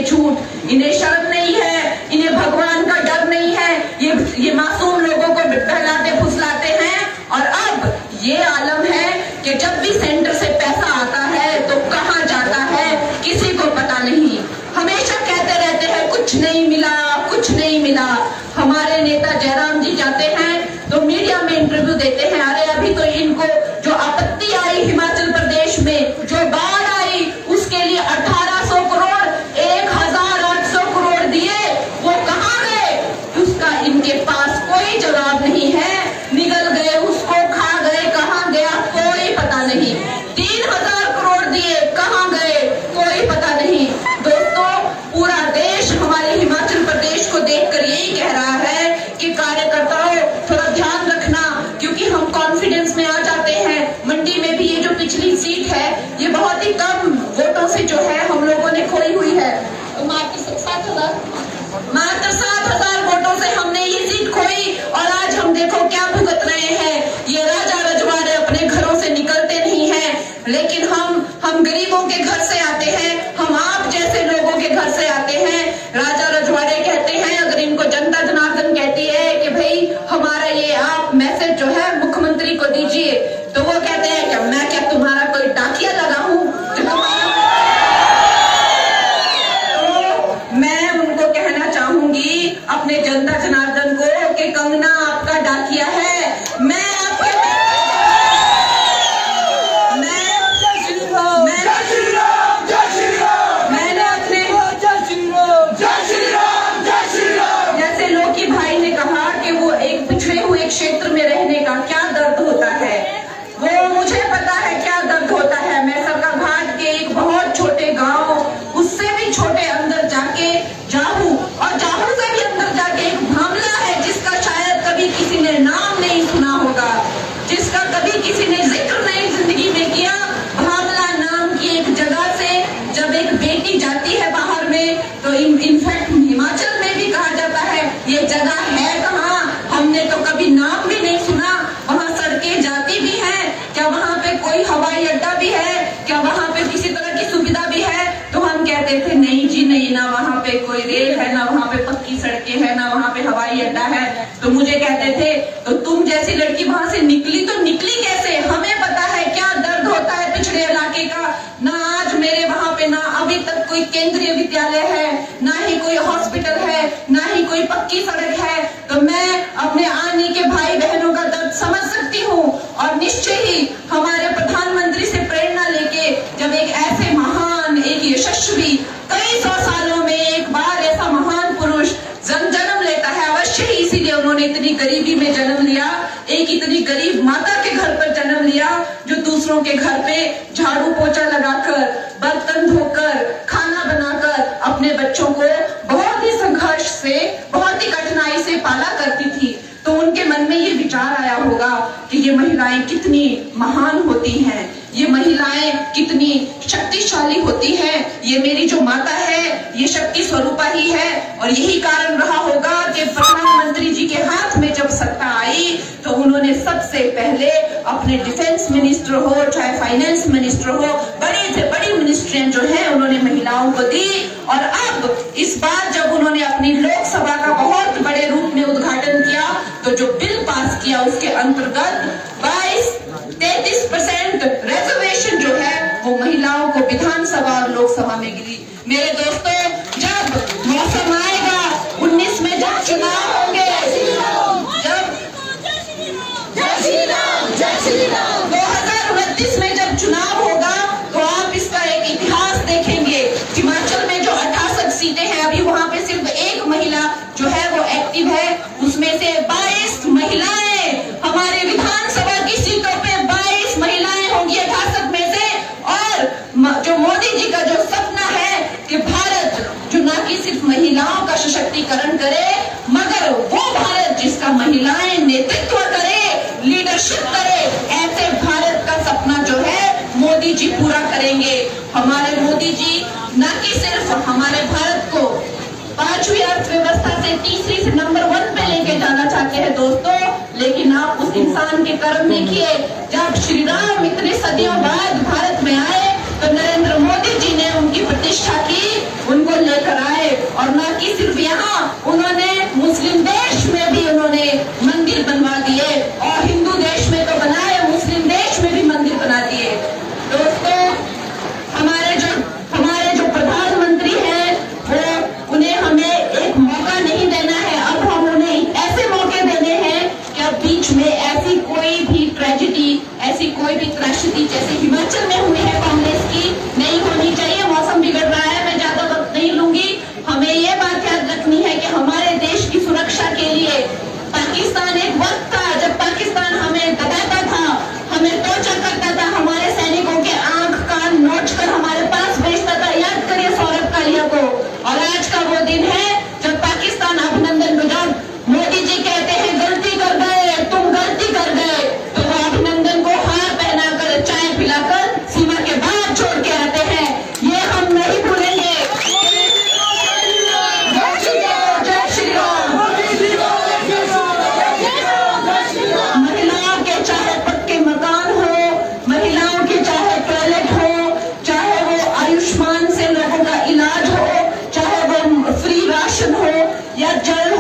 ये झूठ, इन्हें शर्म नहीं है, इन्हें भगवान का डर नहीं है, ये मासूम लोगों को बहलाते फुसलाते हैं। और अब ये आलम है कि जब भी सेंटर से पैसा आता है तो कहां जाता है किसी को पता नहीं। हमेशा कहते रहते हैं कुछ नहीं मिला, कुछ नहीं मिला। हमारे नेता जयराम जी जाते हैं तो मीडिया में इंटरव्यू देते हैं, अरे अभी तो इनको जो आपत्ति आई हिमाचल प्रदेश में, जो बाढ़ आई, उसके लिए 1800 करोड़ 1800 करोड़ दिए, वो कहां गए? उसका इनके पास कोई जवाब नहीं है। निगल गए, उसको खा गए, कहां गया कोई पता नहीं। 3000 करोड़ दिए, कहां गए कोई पता नहीं। दोस्तों, पूरा देश हमारे हिमाचल प्रदेश को देखकर यही कह रहा है कि कार्यकर्ताओं थोड़ा ध्यान रखना, क्योंकि हम कॉन्फिडेंस में आ जाते हैं। मंडी में भी ये जो पिछली सीट है, ये बहुत ही कम वोटों से जो है हम लोगों ने खोई हुई है। मात्र 7,000 वोटों से हमने ये सीट खोई, और आज हम देखो क्या भुगत रहे हैं। ये राजा रजवाड़े अपने घरों से निकलते नहीं हैं, लेकिन हम गरीबों के घर से आते हैं, हम आप जैसे लोगों के घर से आते हैं। राजा रजवाड़े कहते हैं, अगर इनको जनता जनार्दन कहती है कि भाई हमारा ये आप मैसेज जो है मुख्यमंत्री को दीजिए, तो वो कहते हैं कि मैं क्या तुम्हारा कोई डाकिया लगा हूं जो तुम्हारा। तो मैं उनको कहना चाहूंगी अपने जनता जनार्दन को कि कंगना आपका डाकिया है। क्षेत्र में रहने का क्या दर्द होता है, वो मुझे पता है क्या दर्द होता है। मैं सरकार घाट के एक बहुत छोटे गांव, उससे भी छोटे अंदर जाके जाहू, और जाहू से भी अंदर जाके एक भामला है जिसका शायद कभी किसी ने नाम नहीं सुना होगा, जिसका कभी किसी ने जिक्र नहीं जिंदगी में किया। भामला नाम की एक जगह से जब एक बेटी जाती है बाहर में, तो इनफैक्ट हिमाचल में भी कहा जाता है ये जगह है कहाँ, हमने तो कभी नाम भी नहीं सुना। वहाँ सड़कें जाती भी हैं, क्या वहाँ पे कोई हवाई अड्डा भी है, क्या वहाँ पे किसी तरह की सुविधा भी है? तो हम कहते थे नहीं जी नहीं, ना वहाँ पे कोई रेल है, ना वहाँ पे पक्की सड़कें हैं, ना वहाँ पे हवाई अड्डा है। तो मुझे कहते थे तो तुम जैसी लड़की वहाँ से निकली तो निकली कैसे? हमें पता है क्या दर्द होता है पिछड़े इलाके का। ना आज मेरे वहाँ पे ना अभी तक कोई केंद्रीय विद्यालय है, ना ही कोई हॉस्पिटल है, ना ही कोई पक्की सड़क है। तो मैं अपने आनी के भाई बहनों का दर्द समझ सकती हूँ, और निश्चय ही हमारे प्रधानमंत्री से प्रेरणा लेके जब एक ऐसे महान, एक यशस्वी, कई 100 सालों में एक बार ऐसा महान पुरुष जन्म लेता है, अवश्य ही इसीलिए उन्होंने इतनी गरीबी में जन्म लिया, एक इतनी गरीब माता के घर पर जन्म लिया जो दूसरों के घर पे झाड़ू पोछा लगाकर, बर्तन धोकर, खाना बनाकर अपने बच्चों को बहुत ही संघर्ष से, बहुत ही कठिनाई से पाला करती थी। तो उनके मन में ये विचार आया होगा कि ये महिलाएं कितनी महान होती हैं, ये महिलाएं कितनी शक्तिशाली होती हैं, ये मेरी जो माता है ये शक्ति स्वरूपा ही है। और यही कारण रहा होगा कि प्रधानमंत्री जी के हाथ में जब सत्ता आई तो उन्होंने सबसे पहले अपने डिफेंस मिनिस्टर हो, चाहे फाइनेंस मिनिस्टर हो, बड़ी से बड़ी मिनिस्ट्रियां जो है उन्होंने महिलाओं को दी। और अब इस बार जब उन्होंने अपनी लोकसभा का बहुत बड़े रूप में उद्घाटन किया, तो जो बिल पास किया उसके अंतर्गत 33% रिजर्वेशन जो है वो महिलाओं को विधानसभा और लोकसभा में गिरी। मेरे दोस्तों, जब मौसम आएगा 19 में जब चुनाव होंगे, जब 2029 में जब चुनाव होगा, तो आप इसका एक इतिहास देखेंगे। हिमाचल में जो 68 सीटें हैं, अभी वहां पे सिर्फ एक महिला जो है वो एक्टिव है, उसमें से 22 महिलाएं हमारे विधानसभा की सीटों पे 22 महिलाएं होंगी 68 में से। और जो मोदी जी का जो सपना है कि भारत जो ना कि सिर्फ महिलाओं का सशक्तिकरण करे, मगर वो भारत जिसका महिलाएं नेतृत्व करे, लीडरशिप करे, ऐसे भारत का सपना जो है मोदी जी पूरा करेंगे। हमारे मोदी जी न कि सिर्फ हमारे भारत को 5वीं अर्थव्यवस्था से तीसरी से नंबर 1 पे लेके जाना चाहते हैं दोस्तों, लेकिन आप उस इंसान के कर्म देखिए। जब श्री राम इतने सदियों बाद भारत में आए तो नरेंद्र मोदी जी ने उनकी प्रतिष्ठा की, उनको लेकर और न कि सिर्फ यहाँ, उन्होंने मुस्लिम देश में भी उन्होंने मंदिर बनवा दिए, और हिंदू देश में तो बनाए, मुस्लिम देश में भी मंदिर बना दिए। दोस्तों, हमारे जो प्रधानमंत्री हैं, वो उन्हें हमें एक मौका नहीं देना है, अब हम उन्हें ऐसे मौके देने हैं कि अब बीच में ऐसी कोई भी ट्रेजेडी, ऐसी कोई भी त्रासदी जैसे हिमाचल में हुई है कांग्रेस की, नहीं होनी चाहिए। मौसम बिगड़ रहा है, मैं ज्यादा वक्त नहीं लूंगी। हमें ये बात याद रखनी है कि हमारे देश की सुरक्षा के लिए पाकिस्तान, एक वक्त था जब पाकिस्तान हमें दबाता था, हमें टॉर्चर करता था, हमारे सैनिकों के आंख कान नोच कर हमारे पास भेजता था। याद करिए सौरभ कालिया को। और आज का वो दिन है जब पाकिस्तान अभिनंदन को, जब मोदी जी कहते हैं गलती कर गए, तुम गलती कर गए, तो वो अभिनंदन को हार पहनाकर, चाय पिलाकर सीमा के बाहर छोड़ के आते हैं। ये हम नहीं भूलेंगे। जय श्री राम। महिलाओं के चाहे पक्के मकान हो, महिलाओं के चाहे टॉयलेट हो, चाहे वो आयुष्मान से लोगों का इलाज हो, चाहे वो फ्री राशन हो या जल